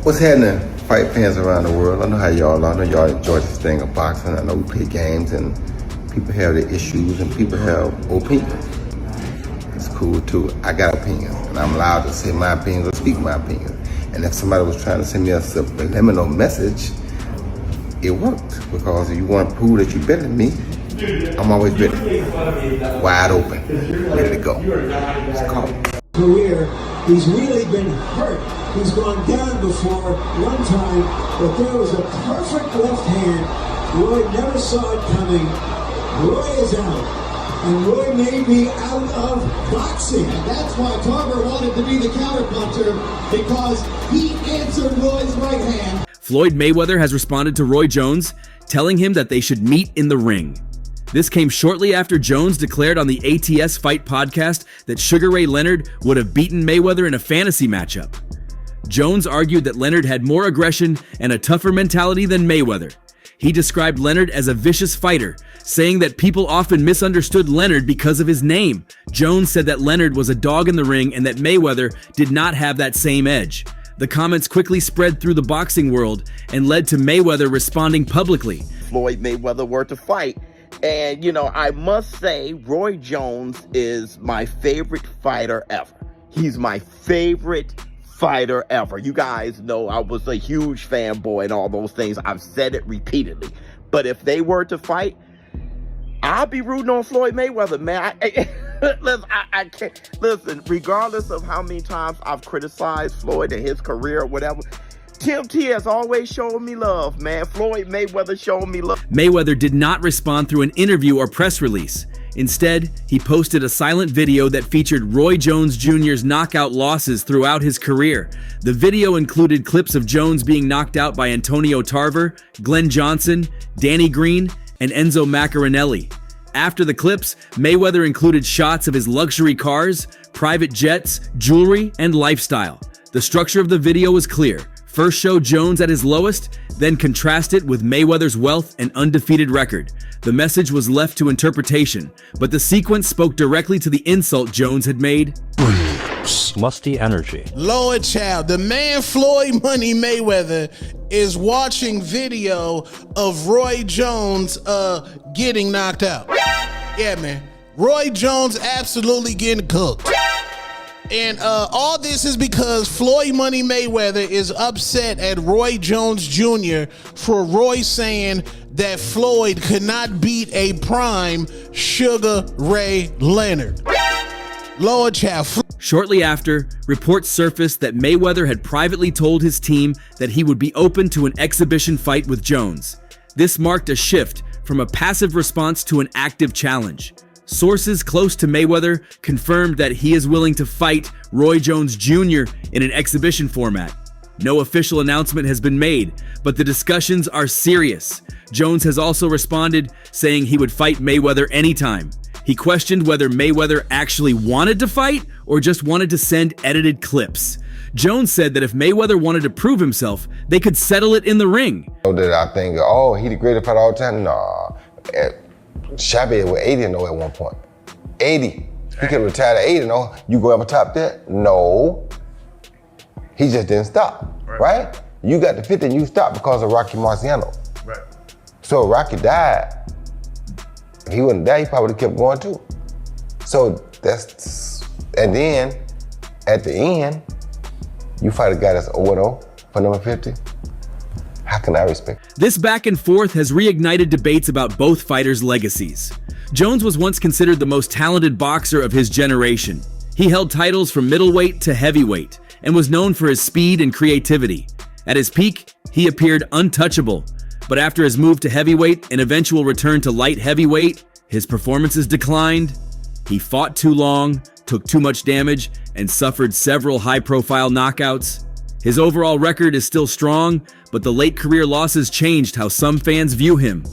What's happening, fight fans around the world? I know how y'all are. I know y'all enjoy this thing of boxing. I know we play games and people have their issues and people have opinions. It's cool too. I got opinions and I'm allowed to say my opinions or speak my opinions. And if somebody was trying to send me a subliminal message, it worked. Because if you want to prove that you're better than me, I'm always ready. Wide open, ready to go. It's called. Career, he's really been hurt. He's gone down before one time, but there was a perfect left hand. Roy never saw it coming. Roy is out. And Roy may be out of boxing. And that's why Tarver wanted to be the counterpuncher, because he answered Roy's right hand. Floyd Mayweather has responded to Roy Jones, telling him that they should meet in the ring. This came shortly after Jones declared on the ATS Fight podcast that Sugar Ray Leonard would have beaten Mayweather in a fantasy matchup. Jones argued that Leonard had more aggression and a tougher mentality than Mayweather. He described Leonard as a vicious fighter, saying that people often misunderstood Leonard because of his name. Jones said that Leonard was a dog in the ring and that Mayweather did not have that same edge. The comments quickly spread through the boxing world and led to Mayweather responding publicly. Floyd Mayweather were to fight. And, I must say, Roy Jones is my favorite fighter ever. He's my favorite fighter ever. You guys know I was a huge fanboy and all those things. I've said it repeatedly. But if they were to fight, I'll be rooting on Floyd Mayweather, man. I can't. Listen, regardless of how many times I've criticized Floyd and his career or whatever, Tim T has always shown me love, man. Floyd Mayweather showed me love. Mayweather did not respond through an interview or press release. Instead, he posted a silent video that featured Roy Jones Jr.'s knockout losses throughout his career. The video included clips of Jones being knocked out by Antonio Tarver, Glenn Johnson, Danny Green, and Enzo Maccarinelli. After the clips, Mayweather included shots of his luxury cars, private jets, jewelry, and lifestyle. The structure of the video was clear. First show Jones at his lowest, then contrast it with Mayweather's wealth and undefeated record. The message was left to interpretation, but the sequence spoke directly to the insult Jones had made. Musty energy. Lord child, the man Floyd Money Mayweather is watching video of Roy Jones getting knocked out. Yeah, man. Roy Jones absolutely getting cooked. And all this is because Floyd Money Mayweather is upset at Roy Jones Jr. for Roy saying that Floyd could not beat a prime Sugar Ray Leonard. Lord child. Shortly after, reports surfaced that Mayweather had privately told his team that he would be open to an exhibition fight with Jones. This marked a shift from a passive response to an active challenge. Sources close to Mayweather confirmed that he is willing to fight Roy Jones Jr. in an exhibition format. No official announcement has been made, but the discussions are serious. Jones has also responded, saying he would fight Mayweather anytime. He questioned whether Mayweather actually wanted to fight or just wanted to send edited clips. Jones said that if Mayweather wanted to prove himself, they could settle it in the ring. Did I think, he the greatest fighter all the time? Nah. Shabby was 80-0 at one point. 80. He could have retired at 80-0. You go ever top that? No. He just didn't stop, right? You got to 50 and you stopped because of Rocky Marciano. Right. So Rocky died. If he wouldn't die, he probably would have kept going too. So and then at the end, you fight a guy that's 0-0 for number 50. How can I respect? This back and forth has reignited debates about both fighters' legacies. Jones was once considered the most talented boxer of his generation. He held titles from middleweight to heavyweight and was known for his speed and creativity. At his peak, he appeared untouchable, but after his move to heavyweight and eventual return to light heavyweight, his performances declined. He fought too long, took too much damage, and suffered several high-profile knockouts. His overall record is still strong, but the late career losses changed how some fans view him.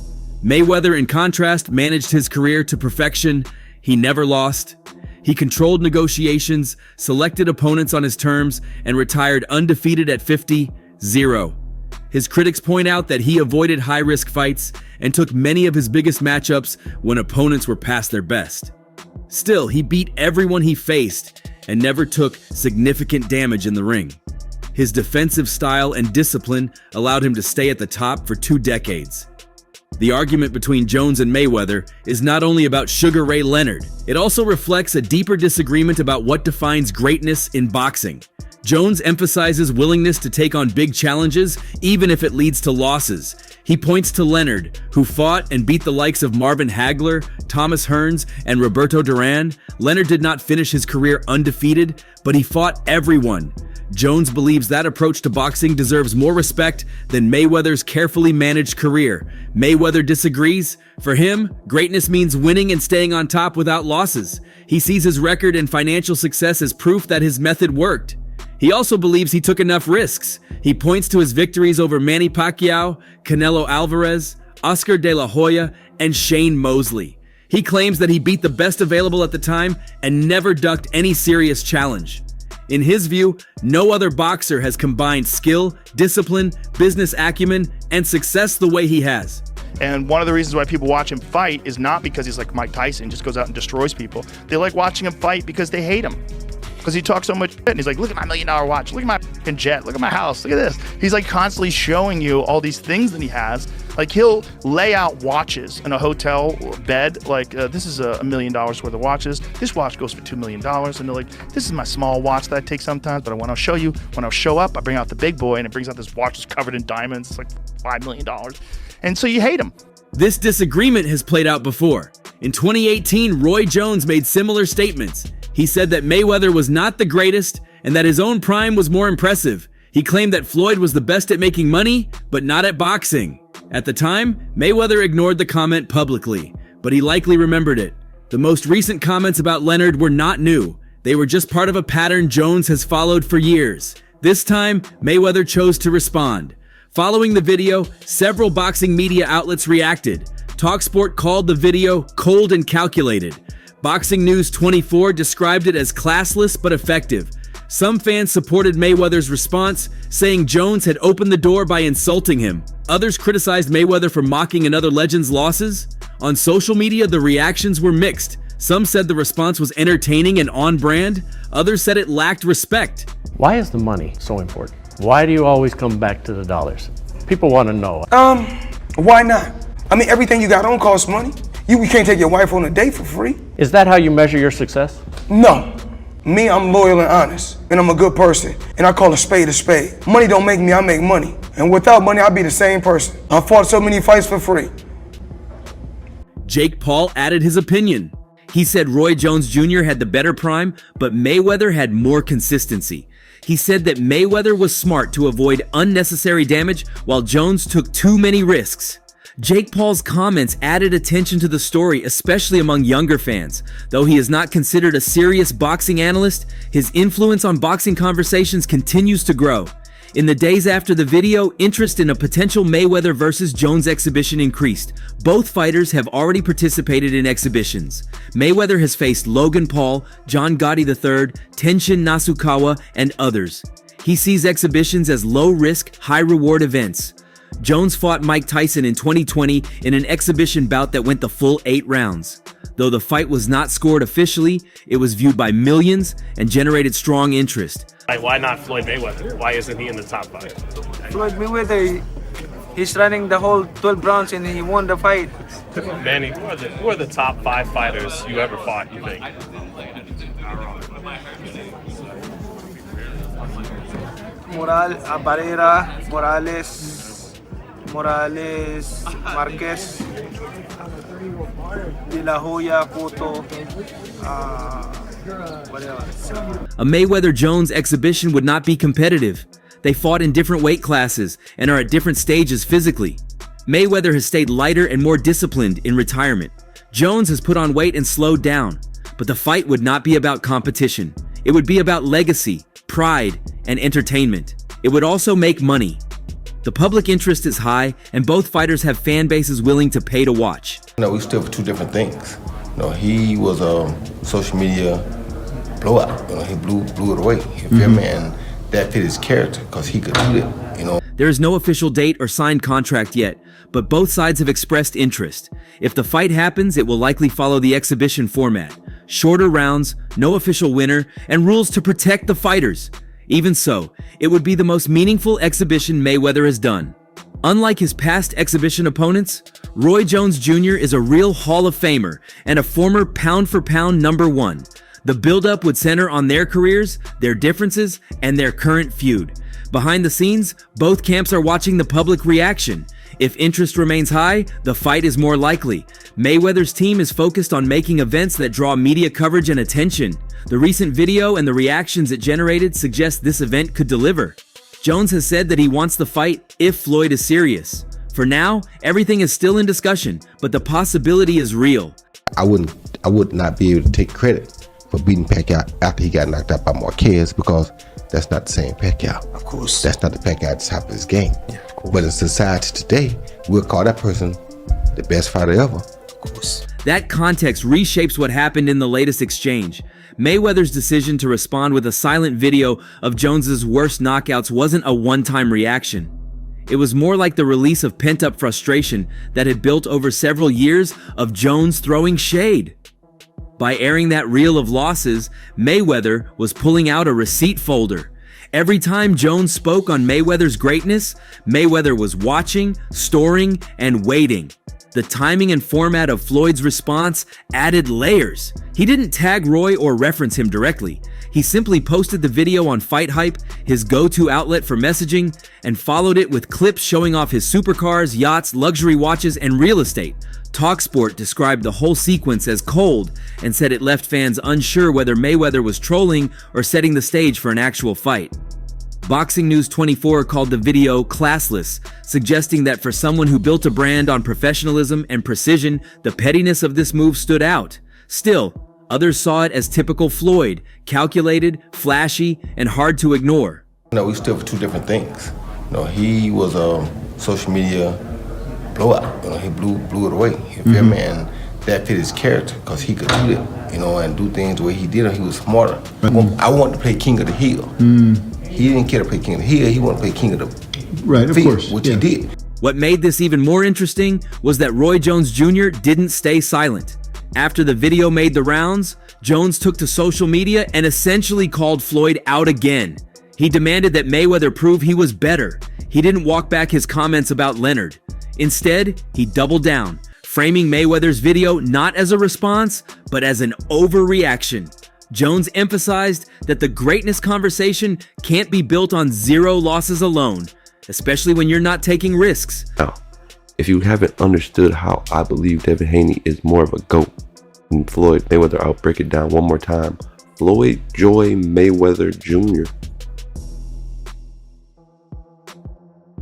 Mayweather, in contrast, managed his career to perfection. He never lost. He controlled negotiations, selected opponents on his terms, and retired undefeated at 50-0. His critics point out that he avoided high-risk fights and took many of his biggest matchups when opponents were past their best. Still, he beat everyone he faced and never took significant damage in the ring. His defensive style and discipline allowed him to stay at the top for 2 decades. The argument between Jones and Mayweather is not only about Sugar Ray Leonard, it also reflects a deeper disagreement about what defines greatness in boxing. Jones emphasizes willingness to take on big challenges, even if it leads to losses. He points to Leonard, who fought and beat the likes of Marvin Hagler, Thomas Hearns, and Roberto Duran. Leonard did not finish his career undefeated, but he fought everyone. Jones believes that approach to boxing deserves more respect than Mayweather's carefully managed career. Mayweather disagrees. For him, greatness means winning and staying on top without losses. He sees his record and financial success as proof that his method worked. He also believes he took enough risks. He points to his victories over Manny Pacquiao, Canelo Alvarez, Oscar De La Hoya, and Shane Mosley. He claims that he beat the best available at the time and never ducked any serious challenge. In his view, no other boxer has combined skill, discipline, business acumen, and success the way he has. And one of the reasons why people watch him fight is not because he's like Mike Tyson, just goes out and destroys people. They like watching him fight because they hate him. Because he talks so much shit, and he's like, look at my $1 million watch, look at my fucking jet, look at my house, look at this. He's like constantly showing you all these things that he has. Like he'll lay out watches in a hotel bed, like this is $1 million worth of watches. This watch goes for $2 million. And they're like, this is my small watch that I take sometimes, but when I'll show you, when I'll show up, I bring out the big boy and it brings out this watch that's covered in diamonds. It's like $5 million. And so you hate him. This disagreement has played out before. In 2018, Roy Jones made similar statements. He said that Mayweather was not the greatest and that his own prime was more impressive. He claimed that Floyd was the best at making money, but not at boxing. At the time, Mayweather ignored the comment publicly, but he likely remembered it. The most recent comments about Leonard were not new. They were just part of a pattern Jones has followed for years. This time, Mayweather chose to respond. Following the video, several boxing media outlets reacted. TalkSport called the video cold and calculated. Boxing News 24 described it as classless but effective. Some fans supported Mayweather's response, saying Jones had opened the door by insulting him. Others criticized Mayweather for mocking another legend's losses. On social media, the reactions were mixed. Some said the response was entertaining and on brand. Others said it lacked respect. Why is the money so important? Why do you always come back to the dollars? People want to know. Why not? I mean, everything you got on costs money. You can't take your wife on a date for free. Is that how you measure your success? No. Me, I'm loyal and honest, and I'm a good person, and I call a spade a spade. Money don't make me, I make money. And without money, I'd be the same person. I fought so many fights for free. Jake Paul added his opinion. He said Roy Jones Jr. had the better prime, but Mayweather had more consistency. He said that Mayweather was smart to avoid unnecessary damage while Jones took too many risks. Jake Paul's comments added attention to the story, especially among younger fans. Though he is not considered a serious boxing analyst, his influence on boxing conversations continues to grow. In the days after the video, interest in a potential Mayweather vs. Jones exhibition increased. Both fighters have already participated in exhibitions. Mayweather has faced Logan Paul, John Gotti III, Tenshin Nasukawa, and others. He sees exhibitions as low-risk, high-reward events. Jones fought Mike Tyson in 2020 in an exhibition bout that went the full 8 rounds. Though the fight was not scored officially, it was viewed by millions and generated strong interest. Why not Floyd Mayweather? Why isn't he in the top 5? Floyd Mayweather, he's running the whole 12 rounds and he won the fight. Manny, who are the top 5 fighters you ever fought, you think? Barrera, Morales, Marquez, De La Hoya, Cotto, A Mayweather-Jones exhibition would not be competitive. They fought in different weight classes and are at different stages physically. Mayweather has stayed lighter and more disciplined in retirement. Jones has put on weight and slowed down. But the fight would not be about competition. It would be about legacy, pride, and entertainment. It would also make money. The public interest is high, and both fighters have fan bases willing to pay to watch. We stood for 2 different things. He was a social media blowout. He blew it away. You feel me? And that fit his character because he could do that. There is no official date or signed contract yet, but both sides have expressed interest. If the fight happens, it will likely follow the exhibition format. Shorter rounds, no official winner, and rules to protect the fighters. Even so, it would be the most meaningful exhibition Mayweather has done. Unlike his past exhibition opponents, Roy Jones Jr. is a real Hall of Famer and a former pound-for-pound #1. The build-up would center on their careers, their differences, and their current feud. Behind the scenes, both camps are watching the public reaction. If interest remains high, the fight is more likely. Mayweather's team is focused on making events that draw media coverage and attention. The recent video and the reactions it generated suggest this event could deliver. Jones has said that he wants the fight if Floyd is serious. For now, everything is still in discussion, but the possibility is real. I would not be able to take credit for beating Pacquiao after he got knocked out by Marquez, because that's not the same Pacquiao. Of course. That's not the Pacquiao at the top of his game. Yeah, of course. But in society today, we'll call that person the best fighter ever. Of course. That context reshapes what happened in the latest exchange. Mayweather's decision to respond with a silent video of Jones's worst knockouts wasn't a one-time reaction. It was more like the release of pent-up frustration that had built over several years of Jones throwing shade. By airing that reel of losses, Mayweather was pulling out a receipt folder. Every time Jones spoke on Mayweather's greatness, Mayweather was watching, storing, and waiting. The timing and format of Floyd's response added layers. He didn't tag Roy or reference him directly. He simply posted the video on Fight Hype, his go-to outlet for messaging, and followed it with clips showing off his supercars, yachts, luxury watches, and real estate. TalkSport described the whole sequence as cold and said it left fans unsure whether Mayweather was trolling or setting the stage for an actual fight. Boxing News 24 called the video classless, suggesting that for someone who built a brand on professionalism and precision, the pettiness of this move stood out. Still, others saw it as typical Floyd, calculated, flashy, and hard to ignore. We stood for two different things. He was a social media blowout. He blew it away. You feel me? And that fit his character, because he could do it, and do things the way he did it. He was smarter. I wanted to play King of the Hill. He didn't care to play King of the Hill. He wanted to play King of the Field, which he did. What made this even more interesting was that Roy Jones Jr. didn't stay silent. After the video made the rounds, Jones took to social media and essentially called Floyd out again. He demanded that Mayweather prove he was better. He didn't walk back his comments about Leonard. Instead, he doubled down, framing Mayweather's video not as a response, but as an overreaction. Jones emphasized that the greatness conversation can't be built on zero losses alone, especially when you're not taking risks. Now, if you haven't understood how I believe Devin Haney is more of a GOAT than Floyd Mayweather, I'll break it down one more time. Floyd Joy Mayweather Jr.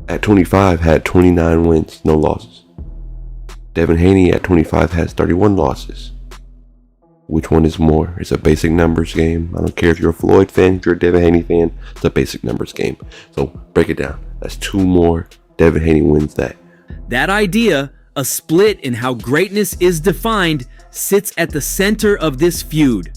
at 25 had 29 wins, no losses. Devin Haney at 25 has 31 losses. Which one is more? It's a basic numbers game. I don't care if you're a Floyd fan, if you're a Devin Haney fan, it's a basic numbers game. So break it down. That's 2 more. Devin Haney wins that. That idea, a split in how greatness is defined, sits at the center of this feud.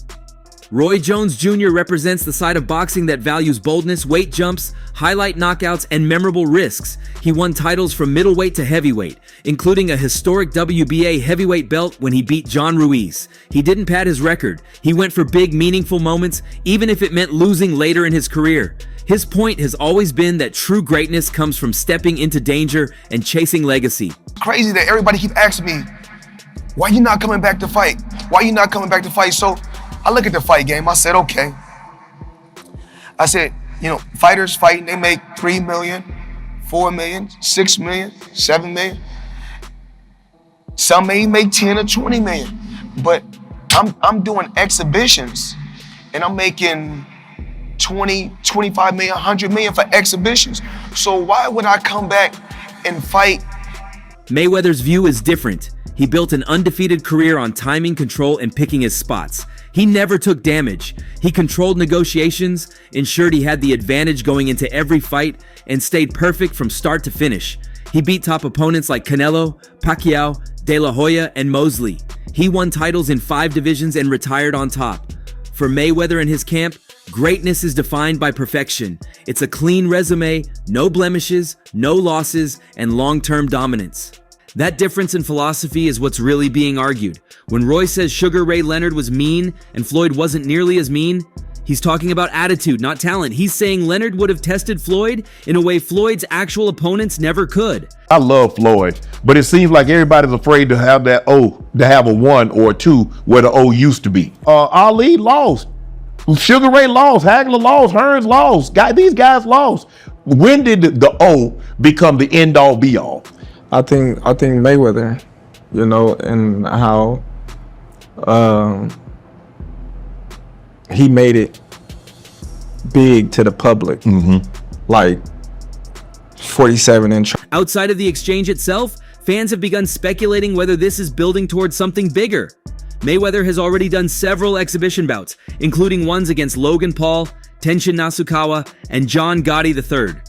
Roy Jones Jr. represents the side of boxing that values boldness, weight jumps, highlight knockouts, and memorable risks. He won titles from middleweight to heavyweight, including a historic WBA heavyweight belt when he beat John Ruiz. He didn't pad his record. He went for big, meaningful moments, even if it meant losing later in his career. His point has always been that true greatness comes from stepping into danger and chasing legacy. Crazy that everybody keep asking me, why you not coming back to fight? Why you not coming back to fight? So I look at the fight game, I said, okay. I said, fighters fighting, they make 3 million, 4 million, 6 million, 7 million. Some may make 10 or 20 million. But I'm doing exhibitions and I'm making 20, 25 million, 100 million for exhibitions. So why would I come back and fight? Mayweather's view is different. He built an undefeated career on timing, control, and picking his spots. He never took damage. He controlled negotiations, ensured he had the advantage going into every fight, and stayed perfect from start to finish. He beat top opponents like Canelo, Pacquiao, De La Hoya, and Mosley. He won titles in 5 divisions and retired on top. For Mayweather and his camp, greatness is defined by perfection. It's a clean resume, no blemishes, no losses, and long-term dominance. That difference in philosophy is what's really being argued. When Roy says Sugar Ray Leonard was mean and Floyd wasn't nearly as mean, He's talking about attitude, not talent. He's saying Leonard would have tested Floyd in a way Floyd's actual opponents never could. I love Floyd, but it seems like everybody's afraid to have that O, to have a 1 or a 2 where the O used to be. Ali lost. Sugar Ray lost. Hagler lost. Hearns lost. These guys lost. When did the O become the end all be all? I think Mayweather, you know, and how he made it big to the public. Like 47 inch. Outside of the exchange itself, fans have begun speculating whether this is building towards something bigger. Mayweather has already done several exhibition bouts, including ones against Logan Paul, Tenshin Nasukawa, and John Gotti III.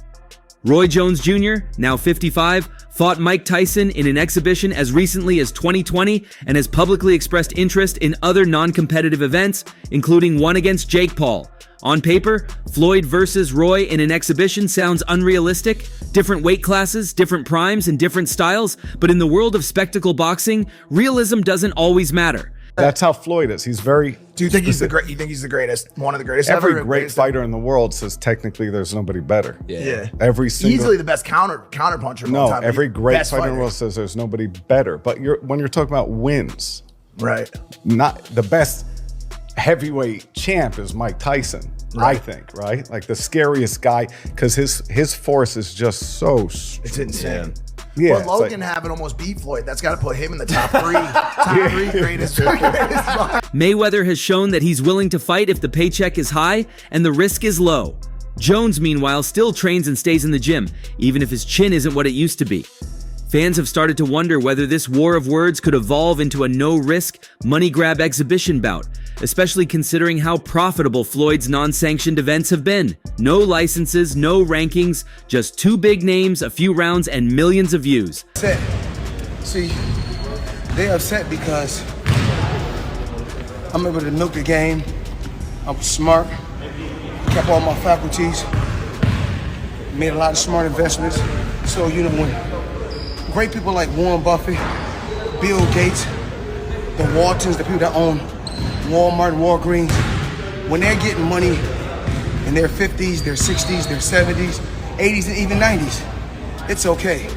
Roy Jones Jr., now 55, fought Mike Tyson in an exhibition as recently as 2020 and has publicly expressed interest in other non-competitive events, including one against Jake Paul. On paper, Floyd versus Roy in an exhibition sounds unrealistic. Different weight classes, different primes, and different styles, but in the world of spectacle boxing, realism doesn't always matter. That's how Floyd is. He's very. Do you think he's the great? You think he's the greatest? One of the greatest Every ever? great fighter in the world says technically there's nobody better. Yeah. Every single. Easily the best counter puncher. Of all No, time. every great Best fighter in the world says there's nobody better. But when you're talking about wins, right? Not the best heavyweight champ is Mike Tyson. Right. I think, right? Like the scariest guy because his force is just so. It's insane. Yeah, well, Logan having almost beat Floyd, that's got to put him in the top three greatest. Mayweather has shown that he's willing to fight if the paycheck is high and the risk is low. Jones, meanwhile, still trains and stays in the gym, even if his chin isn't what it used to be. Fans have started to wonder whether this war of words could evolve into a no-risk, money-grab exhibition bout, especially considering how profitable Floyd's non-sanctioned events have been. No licenses, no rankings, just 2 big names, a few rounds, and millions of views. See, they're upset because I'm able to milk the game. I was smart, kept all my faculties, made a lot of smart investments. So, you know, when great people like Warren Buffett, Bill Gates, the Waltons, the people that own Walmart, Walgreens, when they're getting money in their 50s, their 60s, their 70s, 80s, and even 90s, it's okay.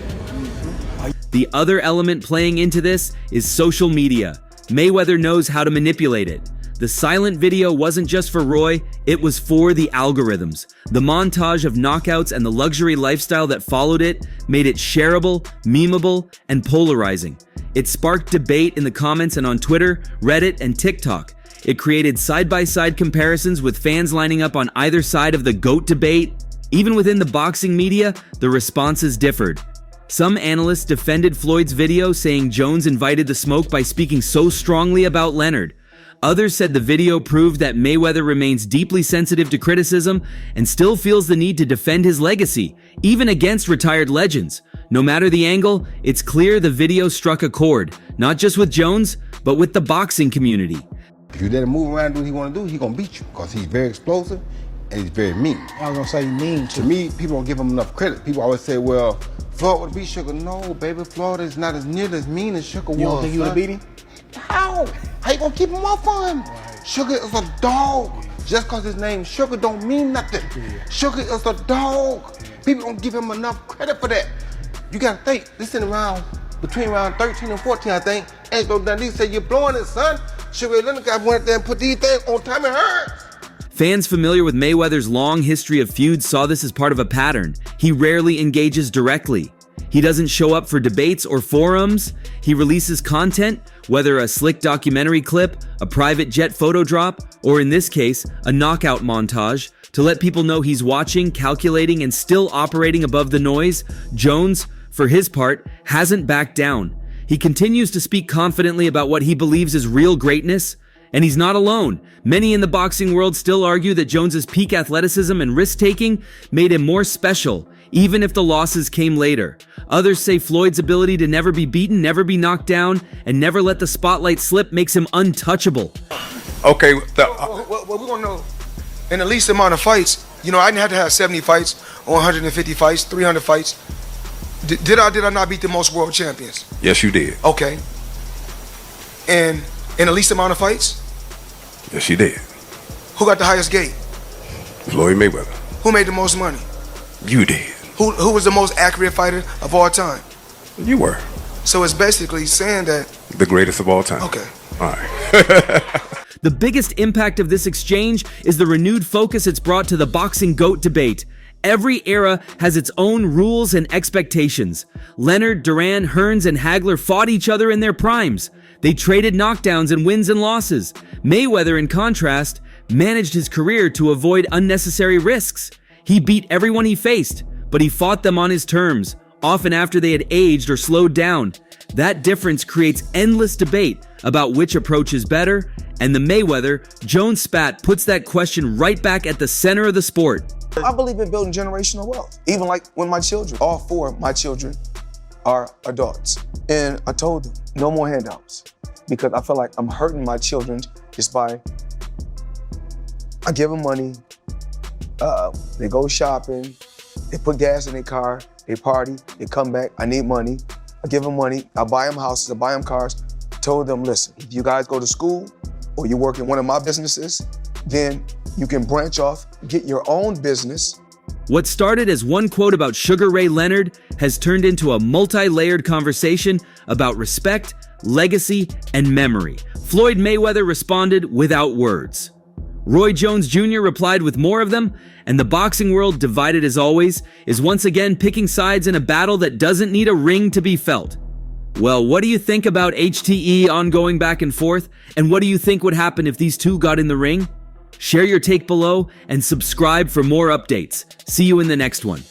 The other element playing into this is social media. Mayweather knows how to manipulate it. The silent video wasn't just for Roy, it was for the algorithms. The montage of knockouts and the luxury lifestyle that followed it made it shareable, memeable, and polarizing. It sparked debate in the comments and on Twitter, Reddit, and TikTok. It created side-by-side comparisons with fans lining up on either side of the GOAT debate. Even within the boxing media, the responses differed. Some analysts defended Floyd's video, saying Jones invited the smoke by speaking so strongly about Leonard. Others said the video proved that Mayweather remains deeply sensitive to criticism and still feels the need to defend his legacy, even against retired legends. No matter the angle, it's clear the video struck a chord, not just with Jones, but with the boxing community. If you let him move around and do what he want to do, he's going to beat you because he's very explosive and he's very mean. I was going to say mean too. To me, people don't give him enough credit. People always say, well, Floyd would beat Sugar. No, baby, Floyd is not as near as mean as Sugar was. You don't think you would have beat him? How? How you gonna keep him off of him? Right. Sugar is a dog. Just cause his name Sugar don't mean nothing. Sugar is a dog. People don't give him enough credit for that. You gotta think, this in around, between round 13 and 14, I think, Angelo Dundee said, you're blowing it, son. Sugar Ray Leonard got went there and put these things on Tommy Hearns. Fans familiar with Mayweather's long history of feuds saw this as part of a pattern. He rarely engages directly. He doesn't show up for debates or forums. He releases content, whether a slick documentary clip, a private jet photo drop, or in this case, a knockout montage, to let people know he's watching, calculating, and still operating above the noise. Jones, for his part, hasn't backed down. He continues to speak confidently about what he believes is real greatness, and he's not alone. Many in the boxing world still argue that Jones's peak athleticism and risk-taking made him more special, even if the losses came later. Others say Floyd's ability to never be beaten, never be knocked down, and never let the spotlight slip makes him untouchable. Okay, well, we're gonna know. In the least amount of fights, you know, I didn't have to have 70 fights, or 150 fights, 300 fights. Did I not beat the most world champions? Yes, you did. Okay. And in the least amount of fights? Yes, you did. Who got the highest gate? Floyd Mayweather. Who made the most money? You did. Who was the most accurate fighter of all time? You were. So it's basically saying that The greatest of all time. Okay. All right. The biggest impact of this exchange is the renewed focus it's brought to the boxing GOAT debate. Every era has its own rules and expectations. Leonard, Duran, Hearns, and Hagler fought each other in their primes. They traded knockdowns and wins and losses. Mayweather, in contrast, managed his career to avoid unnecessary risks. He beat everyone he faced, but he fought them on his terms, often after they had aged or slowed down. That difference creates endless debate about which approach is better, and the Mayweather-Jones spat puts that question right back at the center of the sport. I believe in building generational wealth. Even like when my children, all 4 of my children are adults. And I told them, no more handouts. Because I feel like I'm hurting my children just by, I give them money, they go shopping, they put gas in their car, they party, they come back, I need money. I give them money, I buy them houses, I buy them cars. Told them, listen, if you guys go to school or you work in one of my businesses, then you can branch off, get your own business. What started as one quote about Sugar Ray Leonard has turned into a multi-layered conversation about respect, legacy, and memory. Floyd Mayweather responded without words. Roy Jones Jr. replied with more of them, and the boxing world, divided as always, is once again picking sides in a battle that doesn't need a ring to be felt. Well, what do you think about HTE ongoing back and forth? And what do you think would happen if these two got in the ring? Share your take below and subscribe for more updates. See you in the next one.